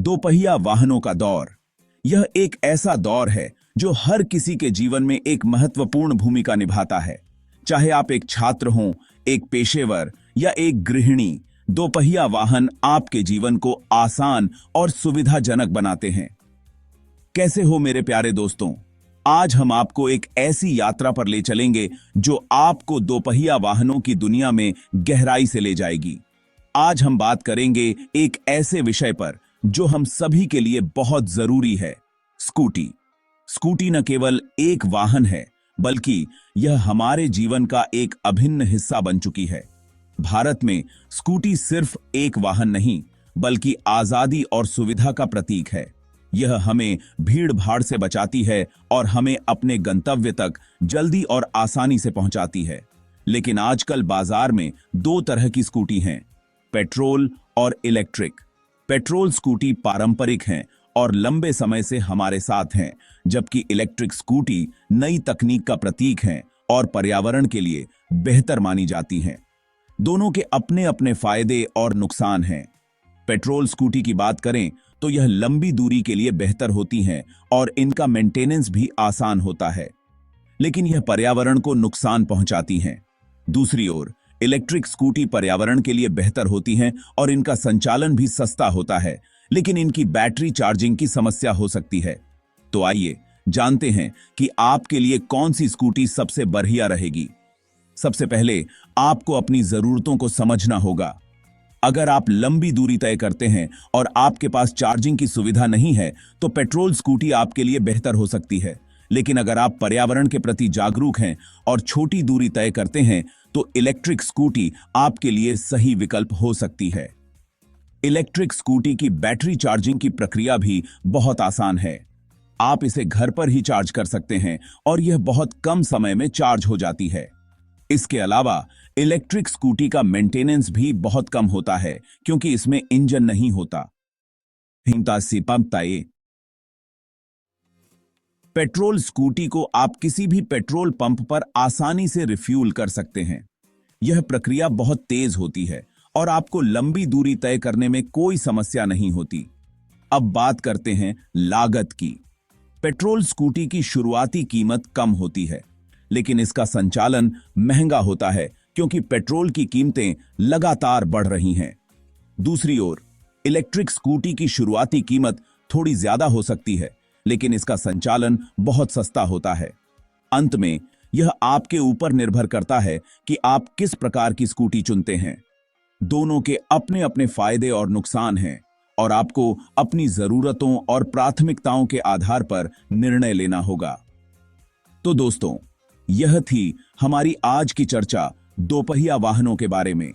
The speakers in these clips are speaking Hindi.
दोपहिया वाहनों का दौर। यह एक ऐसा दौर है जो हर किसी के जीवन में एक महत्वपूर्ण भूमिका निभाता है। चाहे आप एक छात्र हों, एक पेशेवर या एक गृहिणी, दोपहिया वाहन आपके जीवन को आसान और सुविधाजनक बनाते हैं। कैसे हो मेरे प्यारे दोस्तों? आज हम आपको एक ऐसी यात्रा पर ले चलेंगे जो आपको दोपहिया वाहनों की दुनिया में गहराई से ले जाएगी। आज हम बात करेंगे एक ऐसे विषय पर जो हम सभी के लिए बहुत जरूरी है, स्कूटी। स्कूटी न केवल एक वाहन है, बल्कि यह हमारे जीवन का एक अभिन्न हिस्सा बन चुकी है। भारत में स्कूटी सिर्फ एक वाहन नहीं, बल्कि आजादी और सुविधा का प्रतीक है। यह हमें भीड़ भाड़ से बचाती है और हमें अपने गंतव्य तक जल्दी और आसानी से पहुंचाती है। लेकिन आजकल बाजार में दो तरह की स्कूटी हैं, पेट्रोल और इलेक्ट्रिक। पेट्रोल स्कूटी पारंपरिक हैं और लंबे समय से हमारे साथ हैं, जबकि इलेक्ट्रिक स्कूटी नई तकनीक का प्रतीक हैं और पर्यावरण के लिए बेहतर मानी जाती हैं। दोनों के अपने अपने फायदे और नुकसान हैं। पेट्रोल स्कूटी की बात करें तो यह लंबी दूरी के लिए बेहतर होती हैं और इनका मेंटेनेंस भी आसान होता है, लेकिन यह पर्यावरण को नुकसान पहुंचाती हैं। दूसरी ओर इलेक्ट्रिक स्कूटी पर्यावरण के लिए बेहतर होती हैं और इनका संचालन भी सस्ता होता है, लेकिन इनकी बैटरी चार्जिंग की समस्या हो सकती है। तो आइए जानते हैं कि आपके लिए कौन सी स्कूटी सबसे बढ़िया रहेगी। सबसे पहले आपको अपनी जरूरतों को समझना होगा। अगर आप लंबी दूरी तय करते हैं और आपके पास चार्जिंग की सुविधा नहीं है, तो पेट्रोल स्कूटी आपके लिए बेहतर हो सकती है। लेकिन अगर आप पर्यावरण के प्रति जागरूक हैं और छोटी दूरी तय करते हैं, तो इलेक्ट्रिक स्कूटी आपके लिए सही विकल्प हो सकती है। इलेक्ट्रिक स्कूटी की बैटरी चार्जिंग की प्रक्रिया भी बहुत आसान है। आप इसे घर पर ही चार्ज कर सकते हैं और यह बहुत कम समय में चार्ज हो जाती है। इसके अलावा इलेक्ट्रिक स्कूटी का मेंटेनेंस भी बहुत कम होता है, क्योंकि इसमें इंजन नहीं होता। पेट्रोल स्कूटी को आप किसी भी पेट्रोल पंप पर आसानी से रिफ्यूल कर सकते हैं। यह प्रक्रिया बहुत तेज होती है और आपको लंबी दूरी तय करने में कोई समस्या नहीं होती। अब बात करते हैं लागत की। पेट्रोल स्कूटी की शुरुआती कीमत कम होती है, लेकिन इसका संचालन महंगा होता है, क्योंकि पेट्रोल की कीमतें लगातार बढ़ रही हैं। दूसरी ओर इलेक्ट्रिक स्कूटी की शुरुआती कीमत थोड़ी ज्यादा हो सकती है, लेकिन इसका संचालन बहुत सस्ता होता है। अंत में यह आपके ऊपर निर्भर करता है कि आप किस प्रकार की स्कूटी चुनते हैं। दोनों के अपने अपने फायदे और नुकसान हैं और आपको अपनी जरूरतों और प्राथमिकताओं के आधार पर निर्णय लेना होगा। तो दोस्तों, यह थी हमारी आज की चर्चा दोपहिया वाहनों के बारे में।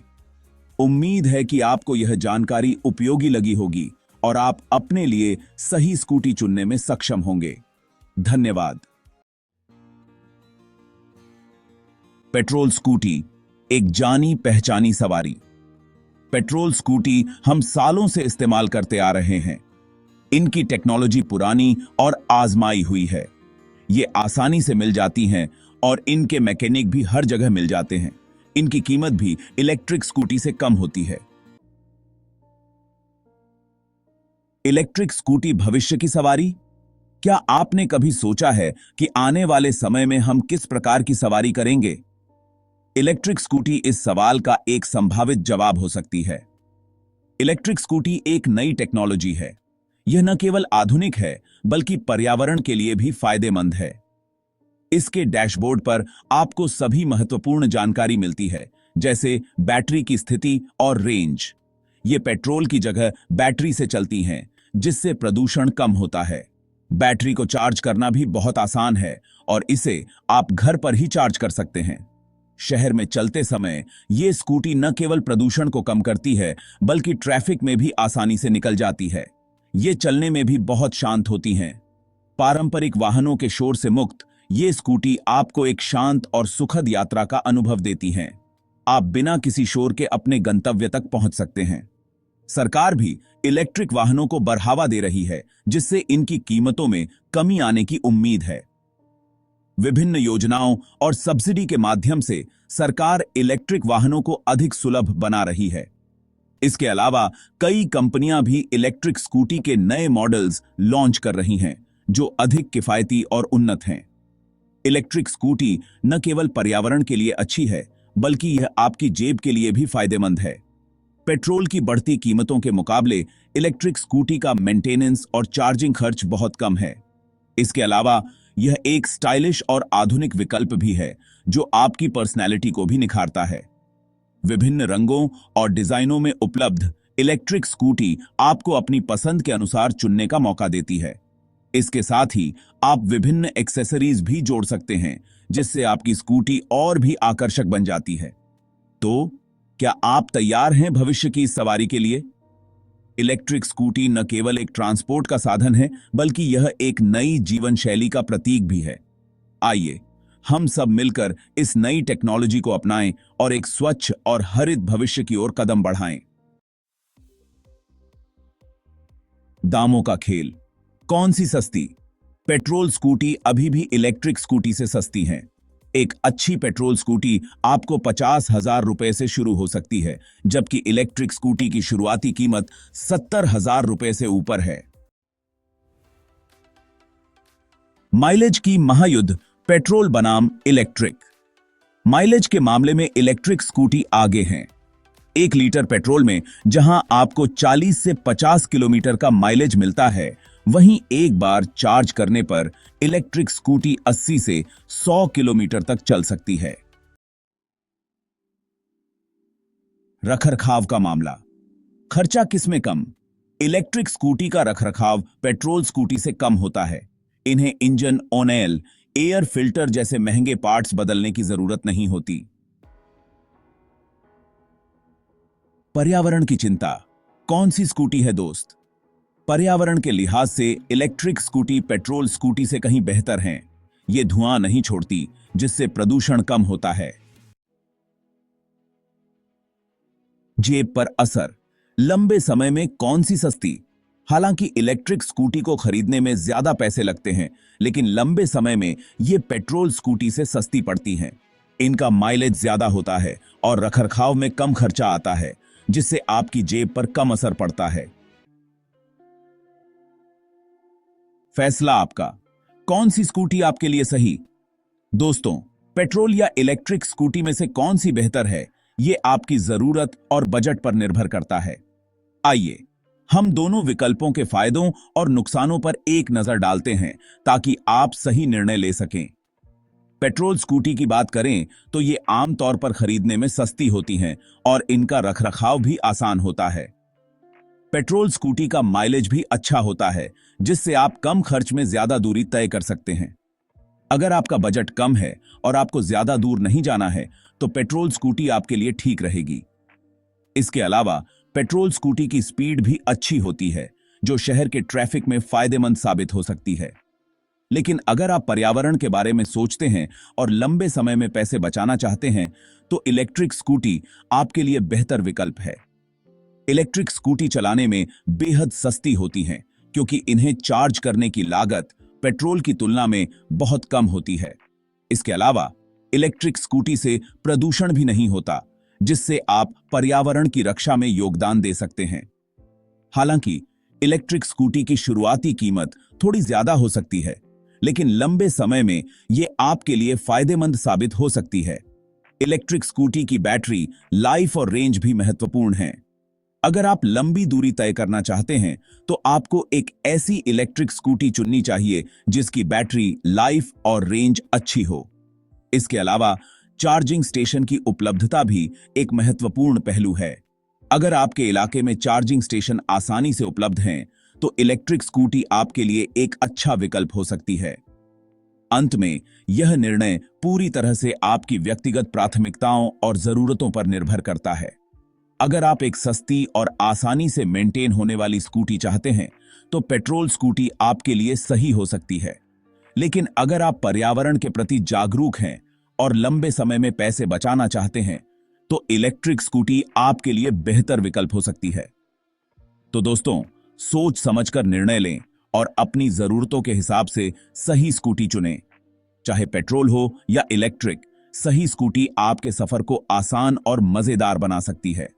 उम्मीद है कि आपको यह जानकारी उपयोगी लगी होगी और आप अपने लिए सही स्कूटी चुनने में सक्षम होंगे। धन्यवाद। पेट्रोल स्कूटी एक जानी पहचानी सवारी। पेट्रोल स्कूटी हम सालों से इस्तेमाल करते आ रहे हैं। इनकी टेक्नोलॉजी पुरानी और आजमाई हुई है। ये आसानी से मिल जाती हैं और इनके मैकेनिक भी हर जगह मिल जाते हैं। इनकी कीमत भी इलेक्ट्रिक स्कूटी से कम होती है। इलेक्ट्रिक स्कूटी भविष्य की सवारी। क्या आपने कभी सोचा है कि आने वाले समय में हम किस प्रकार की सवारी करेंगे? इलेक्ट्रिक स्कूटी इस सवाल का एक संभावित जवाब हो सकती है। इलेक्ट्रिक स्कूटी एक नई टेक्नोलॉजी है। यह न केवल आधुनिक है, बल्कि पर्यावरण के लिए भी फायदेमंद है। इसके डैशबोर्ड पर आपको सभी महत्वपूर्ण जानकारी मिलती है, जैसे बैटरी की स्थिति और रेंज। ये पेट्रोल की जगह बैटरी से चलती हैं, जिससे प्रदूषण कम होता है। बैटरी को चार्ज करना भी बहुत आसान है और इसे आप घर पर ही चार्ज कर सकते हैं। शहर में चलते समय ये स्कूटी न केवल प्रदूषण को कम करती है, बल्कि ट्रैफिक में भी आसानी से निकल जाती है। ये चलने में भी बहुत शांत होती हैं। पारंपरिक वाहनों के शोर से मुक्त ये स्कूटी आपको एक शांत और सुखद यात्रा का अनुभव देती हैं। आप बिना किसी शोर के अपने गंतव्य तक पहुंच सकते हैं। सरकार भी इलेक्ट्रिक वाहनों को बढ़ावा दे रही है, जिससे इनकी कीमतों में कमी आने की उम्मीद है। विभिन्न योजनाओं और सब्सिडी के माध्यम से सरकार इलेक्ट्रिक वाहनों को अधिक सुलभ बना रही है। इसके अलावा कई कंपनियां भी इलेक्ट्रिक स्कूटी के नए मॉडल्स लॉन्च कर रही हैं जो अधिक किफायती और उन्नत हैं। इलेक्ट्रिक स्कूटी न केवल पर्यावरण के लिए अच्छी है, बल्कि यह आपकी जेब के लिए भी फायदेमंद है। पेट्रोल की बढ़ती कीमतों के मुकाबले इलेक्ट्रिक स्कूटी का मेंटेनेंस और चार्जिंग खर्च बहुत कम है। इसके अलावा यह एक स्टाइलिश और आधुनिक विकल्प भी है जो आपकी पर्सनैलिटी को भी निखारता है। विभिन्न रंगों और डिजाइनों में उपलब्ध इलेक्ट्रिक स्कूटी आपको अपनी पसंद के अनुसार चुनने का मौका देती है। इसके साथ ही आप विभिन्न एक्सेसरीज भी जोड़ सकते हैं, जिससे आपकी स्कूटी और भी आकर्षक बन जाती है। तो क्या आप तैयार हैं भविष्य की इस सवारी के लिए? इलेक्ट्रिक स्कूटी न केवल एक ट्रांसपोर्ट का साधन है, बल्कि यह एक नई जीवन शैली का प्रतीक भी है। आइए हम सब मिलकर इस नई टेक्नोलॉजी को अपनाएं और एक स्वच्छ और हरित भविष्य की ओर कदम बढ़ाएं। दामों का खेल। कौन सी सस्ती? पेट्रोल स्कूटी अभी भी इलेक्ट्रिक स्कूटी से सस्ती हैं। एक अच्छी पेट्रोल स्कूटी आपको 50,000 रुपए से शुरू हो सकती है, जबकि इलेक्ट्रिक स्कूटी की शुरुआती कीमत 70,000 रुपए से ऊपर है। माइलेज की महायुद्ध। पेट्रोल बनाम इलेक्ट्रिक। माइलेज के मामले में इलेक्ट्रिक स्कूटी आगे हैं। 1 लीटर पेट्रोल में जहां आपको 40 से 50 किलोमीटर का माइलेज मिलता है, वहीं एक बार चार्ज करने पर इलेक्ट्रिक स्कूटी 80 से 100 किलोमीटर तक चल सकती है। रखरखाव का मामला। खर्चा किसमें कम? इलेक्ट्रिक स्कूटी का रखरखाव पेट्रोल स्कूटी से कम होता है। इन्हें इंजन ऑयल, एयर फिल्टर जैसे महंगे पार्ट्स बदलने की जरूरत नहीं होती। पर्यावरण की चिंता। कौन सी स्कूटी है दोस्त? पर्यावरण के लिहाज से इलेक्ट्रिक स्कूटी पेट्रोल स्कूटी से कहीं बेहतर हैं। ये धुआं नहीं छोड़ती, जिससे प्रदूषण कम होता है। जेब पर असर। लंबे समय में कौन सी सस्ती? हालांकि इलेक्ट्रिक स्कूटी को खरीदने में ज्यादा पैसे लगते हैं, लेकिन लंबे समय में ये पेट्रोल स्कूटी से सस्ती पड़ती हैं। इनका माइलेज ज्यादा होता है और रखरखाव में कम खर्चा आता है, जिससे आपकी जेब पर कम असर पड़ता है। फैसला आपका। कौन सी स्कूटी आपके लिए सही? दोस्तों, पेट्रोल या इलेक्ट्रिक स्कूटी में से कौन सी बेहतर है, ये आपकी जरूरत और बजट पर निर्भर करता है। आइए हम दोनों विकल्पों के फायदों और नुकसानों पर एक नजर डालते हैं, ताकि आप सही निर्णय ले सकें। पेट्रोल स्कूटी की बात करें तो ये आमतौर पर खरीदने में सस्ती होती हैं और इनका रखरखाव भी आसान होता है। पेट्रोल स्कूटी का माइलेज भी अच्छा होता है, जिससे आप कम खर्च में ज्यादा दूरी तय कर सकते हैं। अगर आपका बजट कम है और आपको ज्यादा दूर नहीं जाना है, तो पेट्रोल स्कूटी आपके लिए ठीक रहेगी। इसके अलावा पेट्रोल स्कूटी की स्पीड भी अच्छी होती है, जो शहर के ट्रैफिक में फायदेमंद साबित हो सकती है। लेकिन अगर आप पर्यावरण के बारे में सोचते हैं और लंबे समय में पैसे बचाना चाहते हैं, तो इलेक्ट्रिक स्कूटी आपके लिए बेहतर विकल्प है। इलेक्ट्रिक स्कूटी चलाने में बेहद सस्ती होती हैं, क्योंकि इन्हें चार्ज करने की लागत पेट्रोल की तुलना में बहुत कम होती है। इसके अलावा इलेक्ट्रिक स्कूटी से प्रदूषण भी नहीं होता, जिससे आप पर्यावरण की रक्षा में योगदान दे सकते हैं। हालांकि इलेक्ट्रिक स्कूटी की शुरुआती कीमत थोड़ी ज्यादा हो सकती है, लेकिन लंबे समय में यह आपके लिए फायदेमंद साबित हो सकती है। इलेक्ट्रिक स्कूटी की बैटरी लाइफ और रेंज भी महत्वपूर्ण है। अगर आप लंबी दूरी तय करना चाहते हैं, तो आपको एक ऐसी इलेक्ट्रिक स्कूटी चुननी चाहिए जिसकी बैटरी लाइफ और रेंज अच्छी हो। इसके अलावा चार्जिंग स्टेशन की उपलब्धता भी एक महत्वपूर्ण पहलू है। अगर आपके इलाके में चार्जिंग स्टेशन आसानी से उपलब्ध हैं, तो इलेक्ट्रिक स्कूटी आपके लिए एक अच्छा विकल्प हो सकती है। अंत में यह निर्णय पूरी तरह से आपकी व्यक्तिगत प्राथमिकताओं और जरूरतों पर निर्भर करता है। अगर आप एक सस्ती और आसानी से मेंटेन होने वाली स्कूटी चाहते हैं, तो पेट्रोल स्कूटी आपके लिए सही हो सकती है। लेकिन अगर आप पर्यावरण के प्रति जागरूक हैं और लंबे समय में पैसे बचाना चाहते हैं, तो इलेक्ट्रिक स्कूटी आपके लिए बेहतर विकल्प हो सकती है। तो दोस्तों, सोच समझकर निर्णय लें और अपनी जरूरतों के हिसाब से सही स्कूटी चुनें। चाहे पेट्रोल हो या इलेक्ट्रिक, सही स्कूटी आपके सफर को आसान और मजेदार बना सकती है।